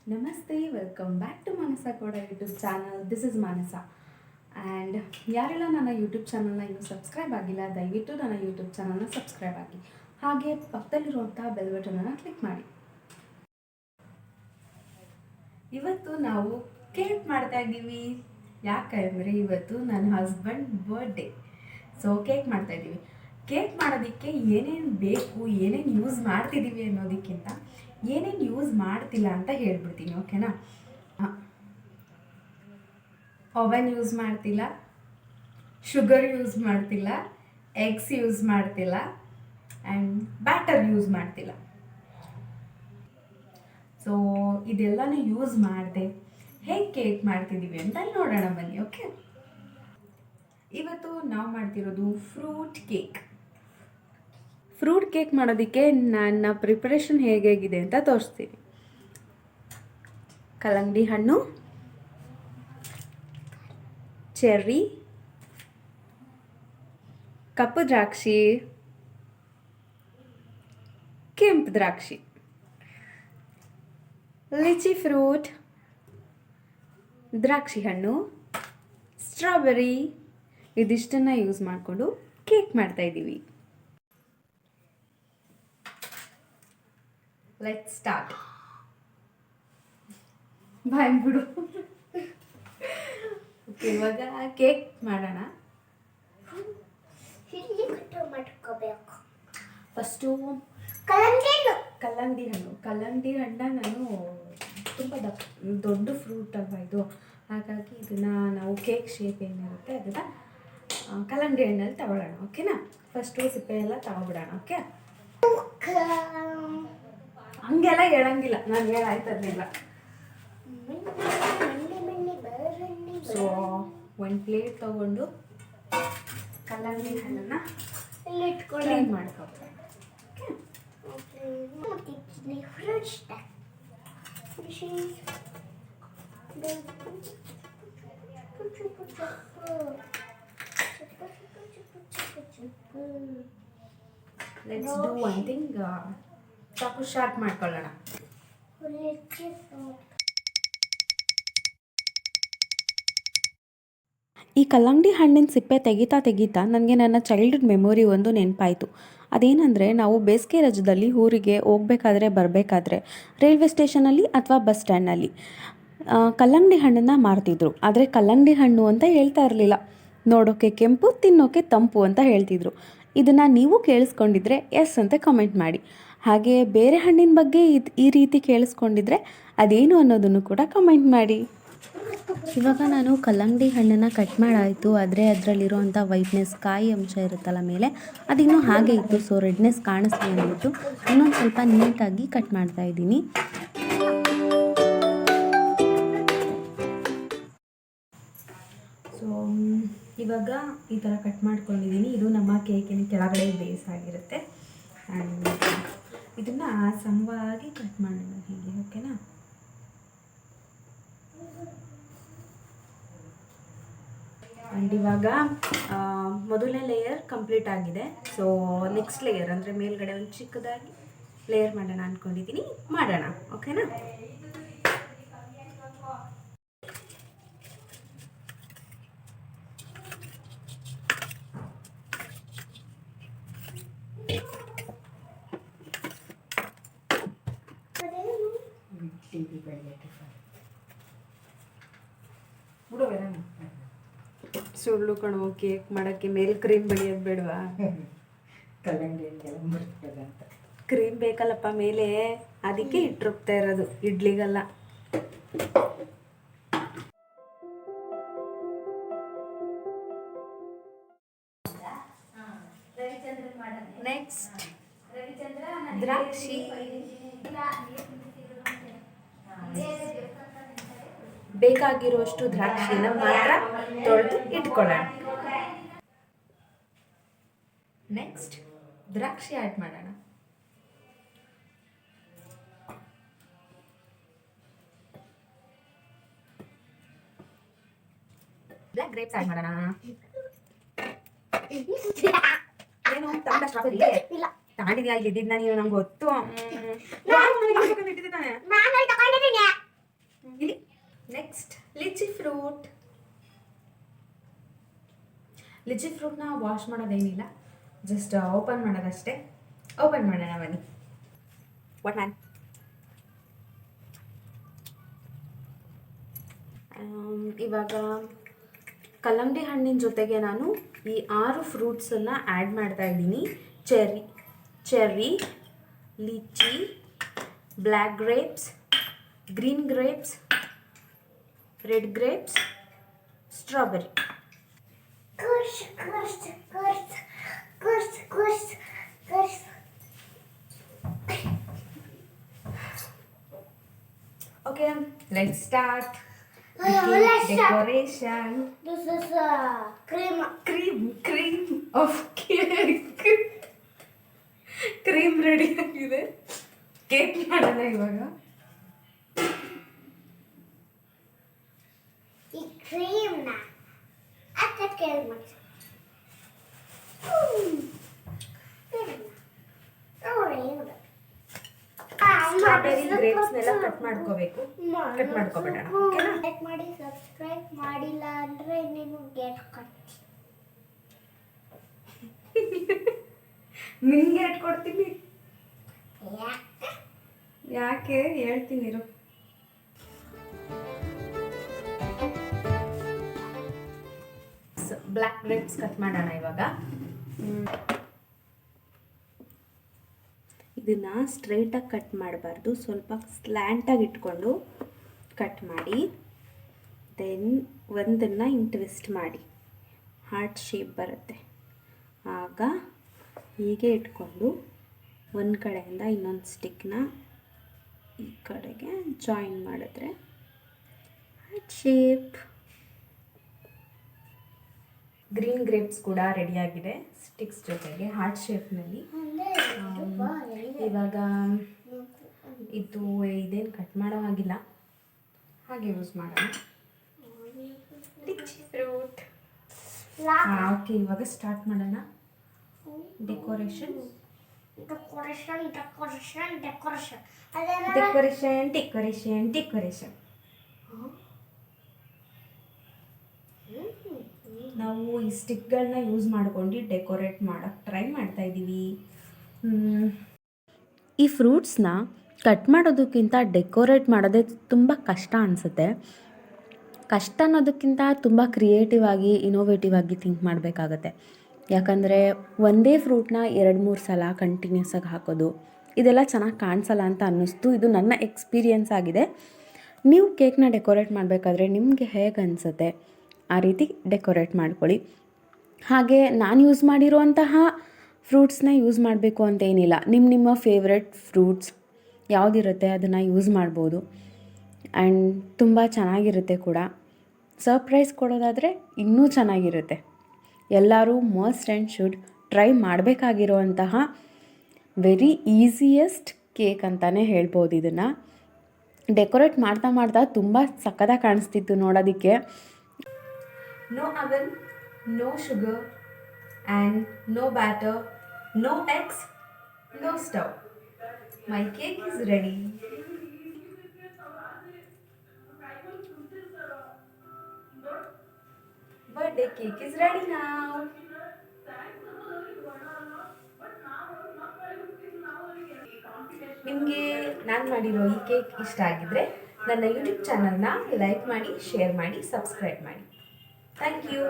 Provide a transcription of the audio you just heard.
ನಮಸ್ತೆ, welcome back to ಮಾನಸ ಕೂಡ YouTube channel. This is Manasa. And ಯಾರೆಲ್ಲ ನನ್ನ ಯೂಟ್ಯೂಬ್ ಚಾನಲ್ನ ಇನ್ನೂ ಸಬ್ಸ್ಕ್ರೈಬ್ ಆಗಿಲ್ಲ, ದಯವಿಟ್ಟು ನನ್ನ ಯೂಟ್ಯೂಬ್ ಚಾನಲ್ನ ಸಬ್ಸ್ಕ್ರೈಬ್ ಆಗಿ, ಹಾಗೆ ಪಕ್ಕದಲ್ಲಿರುವಂಥ ಬೆಲ್ ಬಟನನ್ನು ಕ್ಲಿಕ್ ಮಾಡಿ. ಇವತ್ತು ನಾವು ಕೇಕ್ ಮಾಡ್ತಾ ಇದ್ದೀವಿ. ಯಾಕಂದರೆ ಇವತ್ತು ನನ್ನ ಹಸ್ಬೆಂಡ್ ಬರ್ಡೇ. ಸೊ ಕೇಕ್ ಮಾಡ್ತಾ ಇದ್ದೀವಿ. ಕೇಕ್ ಮಾಡೋದಕ್ಕೆ ಏನೇನು ಬೇಕು, ಏನೇನು ಯೂಸ್ ಮಾಡ್ತಿದ್ದೀವಿ ಅನ್ನೋದಕ್ಕಿಂತ ಏನೇನು ಯೂಸ್ ಮಾಡ್ತಿಲ್ಲ ಅಂತ ಹೇಳ್ಬಿಡ್ತೀನಿ, ಓಕೆನಾ? ಓವನ್ ಯೂಸ್ ಮಾಡ್ತಿಲ್ಲ, ಶುಗರ್ ಯೂಸ್ ಮಾಡ್ತಿಲ್ಲ, ಎಗ್ಸ್ ಯೂಸ್ ಮಾಡ್ತಿಲ್ಲ, ಆ್ಯಂಡ್ ಬ್ಯಾಟರ್ ಯೂಸ್ ಮಾಡ್ತಿಲ್ಲ. ಸೊ ಇದೆಲ್ಲನೂ ಯೂಸ್ ಮಾಡಿದೆ ಹೇಗೆ ಕೇಕ್ ಮಾಡ್ತಿದ್ದೀವಿ ಅಂತ ನೋಡೋಣ ಬನ್ನಿ, ಓಕೆ? ಇವತ್ತು ನಾವು ಮಾಡ್ತಿರೋದು ಫ್ರೂಟ್ ಕೇಕ್. ಫ್ರೂಟ್ ಕೇಕ್ ಮಾಡೋದಕ್ಕೆ ನನ್ನ ಪ್ರಿಪ್ರೇಷನ್ ಹೇಗಿದೆ ಅಂತ ತೋರಿಸ್ತೀನಿ. ಕಲ್ಲಂಗಡಿ ಹಣ್ಣು, ಚೆರ್ರಿ, ಕಪ್ಪು ದ್ರಾಕ್ಷಿ, ಕೆಂಪು ದ್ರಾಕ್ಷಿ, ಲಿಚಿ ಫ್ರೂಟ್, ದ್ರಾಕ್ಷಿ ಹಣ್ಣು, ಸ್ಟ್ರಾಬೆರಿ, ಇದಿಷ್ಟನ್ನು ಯೂಸ್ ಮಾಡಿಕೊಂಡು ಕೇಕ್ ಮಾಡ್ತಾ ಇದ್ದೀವಿ. Let's start. ಬಾಯ್ ಬಿಡು. ಓಕೆ, ಇವಾಗ ಕೇಕ್ ಮಾಡೋಣ. ಫಸ್ಟು ಕಲ್ಲಂಗಡಿ ಹಣ್ಣು ನಾನು ತುಂಬ ದೊಡ್ಡ ಫ್ರೂಟ್ ಅಲ್ವಾ ಇದು, ಹಾಗಾಗಿ ಇದನ್ನು ನಾವು ಕೇಕ್ ಶೇಪ್ ಏನಿರುತ್ತೆ ಅದನ್ನು ಕಲ್ಲಂಗಡಿ ಹಣ್ಣಲ್ಲಿ ತಗೊಳ್ಳೋಣ, ಓಕೆನಾ? ಫಸ್ಟು ಸಿಪ್ಪೆ ಎಲ್ಲ ತಗೊಬಿಡೋಣ, ಓಕೆ? ಹಂಗೆಲ್ಲ ಹೇಳಂಗಿಲ್ಲ, ನಾನು ಹೇಳಾಯ್ತದಿಲ್ಲ. ಸೊ ಒಂದು ಪ್ಲೇಟ್ ತಗೊಂಡು ಕಲ್ಲಂಗಡಿ ಹಣ್ಣನ್ನು ಕ್ಲೀನ್ ಮಾಡ್ಕೊಬೇಕು, ಲೆಟ್ಸ್ ಡೂ ಒನ್ ಥಿಂಗ್. ಚಾಕು ಶಾರ್ಪ್ ಮಾಡ್ಕೊಳ್ಳೋಣ. ಈ ಕಲ್ಲಂಗಡಿ ಹಣ್ಣಿನ ಸಿಪ್ಪೆ ತೆಗಿತಾ ನನಗೆ ನನ್ನ ಚೈಲ್ಡ್ಹುಡ್ ಮೆಮೊರಿ ಒಂದು ನೆನಪಾಯಿತು. ಅದೇನೆಂದರೆ, ನಾವು ಬೇಸಿಗೆ ರಜದಲ್ಲಿ ಊರಿಗೆ ಹೋಗ್ಬೇಕಾದ್ರೆ ಬರಬೇಕಾದ್ರೆ ರೈಲ್ವೆ ಸ್ಟೇಷನಲ್ಲಿ ಅಥವಾ ಬಸ್ ಸ್ಟ್ಯಾಂಡ್ನಲ್ಲಿ ಕಲ್ಲಂಗಡಿ ಹಣ್ಣನ್ನು ಮಾರ್ತಿದ್ರು. ಆದರೆ ಕಲ್ಲಂಗಡಿ ಹಣ್ಣು ಅಂತ ಹೇಳ್ತಾ ಇರಲಿಲ್ಲ, ನೋಡೋಕ್ಕೆ ಕೆಂಪು, ತಿನ್ನೋಕ್ಕೆ ತಂಪು ಅಂತ ಹೇಳ್ತಿದ್ರು. ಇದನ್ನು ನೀವು ಕೇಳಿಸ್ಕೊಂಡಿದ್ರೆ ಎಸ್ ಅಂತ ಕಮೆಂಟ್ ಮಾಡಿ. ಹಾಗೆ ಬೇರೆ ಹಣ್ಣಿನ ಬಗ್ಗೆ ಈ ರೀತಿ ಕೇಳಿಸ್ಕೊಂಡಿದ್ರೆ ಅದೇನು ಅನ್ನೋದನ್ನು ಕೂಡ ಕಮೆಂಟ್ ಮಾಡಿ. ಇವಾಗ ನಾನು ಕಲ್ಲಂಗಡಿ ಹಣ್ಣನ್ನು ಕಟ್ ಮಾಡಾಯಿತು, ಆದರೆ ಅದರಲ್ಲಿರುವಂಥ ವೈಟ್ನೆಸ್, ಕಾಯಿ ಅಂಶ ಇರುತ್ತಲ್ಲ ಮೇಲೆ, ಅದಿನ್ನೂ ಹಾಗೆ ಇತ್ತು. ಸೊ ರೆಡ್ನೆಸ್ ಕಾಣಿಸ್ಲಿ ಅಂದ್ಬಿಟ್ಟು ಇನ್ನೊಂದು ಸ್ವಲ್ಪ ನೀಟಾಗಿ ಕಟ್ ಮಾಡ್ತಾ ಇದ್ದೀನಿ. ಸೊ ಇವಾಗ ಈ ಥರ ಕಟ್ ಮಾಡ್ಕೊಂಡಿದ್ದೀನಿ. ಇದು ನಮ್ಮ ಕೇಕಿನ ಕೆಳಗಡೆ ಬೇಸ್ ಆಗಿರುತ್ತೆ. ಆ್ಯಂಡ್ ಇದನ್ನು ಸಮವಾಗಿ ಕಟ್ ಮಾಡೋಣ ಹೀಗೆ, ಓಕೆನಾ? ಆ್ಯಂಡ್ ಇವಾಗ ಮೊದಲನೇ ಲೇಯರ್ ಕಂಪ್ಲೀಟ್ ಆಗಿದೆ. ಸೊ ನೆಕ್ಸ್ಟ್ ಲೇಯರ್ ಅಂದರೆ ಮೇಲ್ಗಡೆ ಒಂದು ಚಿಕ್ಕದಾಗಿ ಲೇಯರ್ ಮಾಡೋಣ ಅಂದ್ಕೊಂಡಿದ್ದೀನಿ. ಮಾಡೋಣ, ಓಕೆನಾ? ಸುಳ್ಳು ಕಣೋ, ಕೇಕ್ ಮಾಡೋಕ್ಕೆ ಮೇಲೆ ಕ್ರೀಮ್ ಬಳಿಯೋದು ಬೇಡವಾ? ಕಲ್ಲಂಗಡಿ ಅಂತ ಕ್ರೀಮ್ ಬೇಕಲ್ಲಪ್ಪ ಮೇಲೆ, ಅದಕ್ಕೆ ಇಟ್ಟಿರುಗ್ತಾ ಇರೋದು, ಇಡ್ಲಿಗಲ್ಲ. ನೆಕ್ಸ್ಟ್ ದ್ರಾಕ್ಷಿ, ಬೇಕಾಗಿರುವಷ್ಟು ದ್ರಾಕ್ಷಿನ ಮಾತ್ರ ತೊಳೆದು ಇಟ್ಕೊಳ್ಳೋಣ. ನೆಕ್ಸ್ಟ್ ದ್ರಾಕ್ಷಿ ಆ್ಯಡ್ ಮಾಡೋಣ. ಬ್ಲ್ಯಾಕ್ ಗ್ರೇಪ್ಸ್ ಆ್ಯಡ್ ಮಾಡೋಣ. ಏನು ತಗೊಂಡ ಸ್ಟ್ರಾಬೆರಿ ತಗೊಂಡಿದ್ಯಾ? ಇದ್ದಿದ್ನ ನೀನು ನಂಗೆ ಗೊತ್ತು. ಇಲ್ಲಿ ನೆಕ್ಸ್ಟ್ ಲಿಚಿ ಫ್ರೂಟ್ನ ವಾಶ್ ಮಾಡೋದೇನಿಲ್ಲ, ಜಸ್ಟ್ ಓಪನ್ ಮಾಡೋದಷ್ಟೇ. ಓಪನ್ ಮಾಡೋಣ ಬನ್ನಿ. What man. ಇವಾಗ ಕಲ್ಲಂಗಡಿ ಹಣ್ಣಿನ ಜೊತೆಗೆ ನಾನು ಈ 6 ಫ್ರೂಟ್ಸನ್ನು ಆ್ಯಡ್ ಮಾಡ್ತಾ ಇದ್ದೀನಿ. Cherry, litchi, black grapes, green grapes, red grapes, strawberry. Okay, let's start decoration. This is Cream of cake. Cream ready ಆಗಿದೆ. ಕೇಕ್ ಮಾಡೋಣ ಇವಾಗ. ಈ ಕ್ರೀಮ್ನ ಕೇಳಿ ಮಾಡಿ ಸ್ಟ್ರಾಬೆರಿ ಗ್ರೇಪ್ಸ್ನೆಲ್ಲ ಕಟ್ ಮಾಡ್ಕೋಬೇಕು. ಕಟ್ ಮಾಡ್ಕೊಬೇಡ. ಲೈಕ್ ಮಾಡಿ, ಸಬ್ಸ್ಕ್ರೈಬ್ ಮಾಡಿಲ್ಲ ಅಂದ್ರೆ ನೀವು ಗೇಟ್ ಕಟ್ಟಿ. ನಿಂಗೆ ಕೊಡ್ತೀನಿ. ಯಾಕೆ ಹೇಳ್ತೀನಿ ಇರು. ಬ್ಲ್ಯಾಕ್ ಗ್ರೇಪ್ಸ್ ಕಟ್ ಮಾಡೋಣ ಇವಾಗ. ಇದನ್ನು ಸ್ಟ್ರೈಟಾಗಿ ಕಟ್ ಮಾಡಬಾರ್ದು, ಸ್ವಲ್ಪ ಸ್ಲ್ಯಾಂಟಾಗಿ ಇಟ್ಕೊಂಡು ಕಟ್ ಮಾಡಿ. ದೆನ್ ಒಂದನ್ನು ಹಿಂಗೆ ಟ್ವಿಸ್ಟ್ ಮಾಡಿ ಹಾರ್ಟ್ ಶೇಪ್ ಬರುತ್ತೆ. ಆಗ ಹೀಗೆ ಇಟ್ಕೊಂಡು ಒಂದು ಕಡೆಯಿಂದ ಇನ್ನೊಂದು ಸ್ಟಿಕ್ನ ಈ ಕಡೆಗೆ ಜಾಯಿನ್ ಮಾಡಿದ್ರೆ ಹಾರ್ಟ್ ಶೇಪ್. ಗ್ರೀನ್ ಗ್ರೇಪ್ಸ್ ಕೂಡ ರೆಡಿಯಾಗಿದೆ ಸ್ಟಿಕ್ಸ್ ಜೊತೆಗೆ ಹಾರ್ಟ್ ಶೇಪ್ನಲ್ಲಿ. ಇವಾಗ ಇದು ಇದೇನು ಕಟ್ ಮಾಡೋ ಹಾಗಿಲ್ಲ, ಹಾಗೆ ಯೂಸ್ ಮಾಡೋಣ. ಲಿಚಿ ಫ್ರೂಟ್. ಓಕೆ, ಇವಾಗ ಸ್ಟಾರ್ಟ್ ಮಾಡೋಣ. ಡೆಕೋರೇಷನ್. ನಾವು ಈ ಸ್ಟಿಕ್ಗಳನ್ನ ಯೂಸ್ ಮಾಡ್ಕೊಂಡು ಡೆಕೋರೇಟ್ ಮಾಡೋಕ್ಕೆ ಟ್ರೈ ಮಾಡ್ತಾ ಇದ್ದೀವಿ. ಈ ಫ್ರೂಟ್ಸ್ನ ಕಟ್ ಮಾಡೋದಕ್ಕಿಂತ ಡೆಕೋರೇಟ್ ಮಾಡೋದೇ ತುಂಬ ಕಷ್ಟ ಅನಿಸುತ್ತೆ. ಕಷ್ಟ ಅನ್ನೋದಕ್ಕಿಂತ ತುಂಬ ಕ್ರಿಯೇಟಿವ್ ಆಗಿ, ಇನೋವೇಟಿವ್ ಆಗಿ ಥಿಂಕ್ ಮಾಡಬೇಕಾಗತ್ತೆ. ಯಾಕಂದರೆ ಒಂದೇ ಫ್ರೂಟ್ನ 2-3 ಸಲ ಕಂಟಿನ್ಯೂಸ್ ಆಗಿ ಹಾಕೋದು ಇದೆಲ್ಲ ಚೆನ್ನಾಗಿ ಕಾಣಿಸಲ್ಲ ಅಂತ ಅನ್ನಿಸ್ತು. ಇದು ನನ್ನ ಎಕ್ಸ್ಪೀರಿಯೆನ್ಸ್ ಆಗಿದೆ. ನೀವು ಕೇಕ್ನ ಡೆಕೋರೇಟ್ ಮಾಡಬೇಕಾದ್ರೆ ನಿಮಗೆ ಹೇಗೆ ಅನಿಸುತ್ತೆ ಆ ರೀತಿ ಡೆಕೋರೇಟ್ ಮಾಡ್ಕೊಳ್ಳಿ. ಹಾಗೆ ನಾನು ಯೂಸ್ ಮಾಡಿರುವಂತಹ ಫ್ರೂಟ್ಸ್ನ ಯೂಸ್ ಮಾಡಬೇಕು ಅಂತ ಏನಿಲ್ಲ. ನಿಮ್ಮ ಫೇವ್ರೆಟ್ ಫ್ರೂಟ್ಸ್ ಯಾವುದಿರುತ್ತೆ ಅದನ್ನು ಯೂಸ್ ಮಾಡ್ಬೋದು. ಆ್ಯಂಡ್ ತುಂಬ ಚೆನ್ನಾಗಿರುತ್ತೆ ಕೂಡ. ಸರ್ಪ್ರೈಸ್ ಕೊಡೋದಾದರೆ ಇನ್ನೂ ಚೆನ್ನಾಗಿರುತ್ತೆ. ಎಲ್ಲರೂ ಮಸ್ಟ್ ಆ್ಯಂಡ್ ಶುಡ್ ಟ್ರೈ ಮಾಡಬೇಕಾಗಿರುವಂತಹ ವೆರಿ ಈಸಿಯೆಸ್ಟ್ ಕೇಕ್ ಅಂತಲೇ ಹೇಳ್ಬೋದು. ಇದನ್ನು ಡೆಕೋರೇಟ್ ಮಾಡ್ತಾ ತುಂಬ ಸಕ್ಕತ್ತಾಗಿ ಕಾಣಿಸ್ತಿತ್ತು ನೋಡೋದಕ್ಕೆ. No oven, no sugar and no batter, no eggs, no stove. My cake is ready. Birthday cake is ready now. ನಿಮಗೆ ನಾನು ಮಾಡಿರೋ ಈ ಕೇಕ್ ಇಷ್ಟ ಆಗಿದ್ರೆ ನನ್ನ ಯೂಟ್ಯೂಬ್ ಚಾನಲ್ನ ಲೈಕ್ ಮಾಡಿ, ಶೇರ್ ಮಾಡಿ, ಸಬ್ಸ್ಕ್ರೈಬ್ ಮಾಡಿ. Thank you.